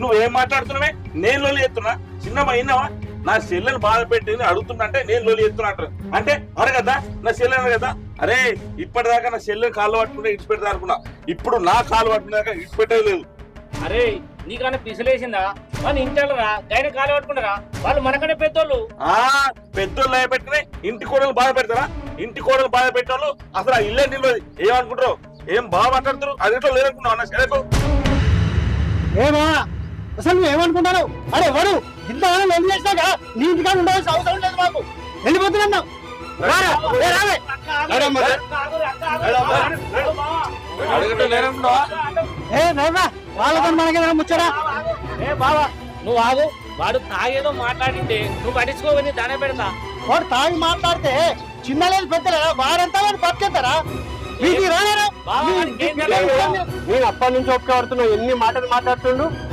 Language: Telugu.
నువ్వేం మాట్లాడుతున్నావే? నేను లోలి ఎత్తున్నా? చిన్నమ్మ అయినావా? నా చెల్లెని బాధ పెట్టి అడుగుతున్నా అంటే నేను లోలి ఎత్తున్నా అంటారు అంటే అరగదా? నా చెల్లెని కదా. అరే ఇప్పటిదాకా నా చెల్లెని కాళ్ళు పట్టుకుంటే ఇడిచిపెడతా అనుకున్నా, ఇప్పుడు నా కాలు పట్టుకున్నాక ఇడిచిపెట్టేది లేదు. అరే నీకన్నా పిసిలేసిందా? వాళ్ళు ఇంటారా గైన కాలు పట్టుకుంటారా? వాళ్ళు మనకనే పెద్దోళ్ళు. పెద్దోళ్ళు భయపెట్టినే ఇంటి కోడలు బాధ పెడతారా? ఇంటి కోడలు బాధ పెట్టాలు అసలు ఆ ఇల్లే నిలవది. ఏమనుకుంటారు? ఏం బాగా మాట్లాడుతారు? అదేంటో లేదనుకున్నావు నా చెల్లెకు. ఏమా అసలు నువ్వు ఏమనుకుంటావు? అరే వాడు ఇంత లొల్లి చేసినాక నీ ఇంటికాడ ఉండవలసిన అవసరం లేదు మాకు. వెళ్ళిపోతున్నాం. వాళ్ళతో మనకేదైనా ముచ్చరా? ఏ బావా నువ్వు ఆగు. వాడు తాగేదో మాట్లాడింటే నువ్వు పట్టించుకోవని దానే పెడతా. వాడు తాగి మాట్లాడితే చిన్న లేదు పెద్ద లేదా వారంతా వాడు బతికేస్తారా? నేను అప్పటి నుంచి ఒప్పుకోడుతున్నా, ఎన్ని మాటలు మాట్లాడుతుండు.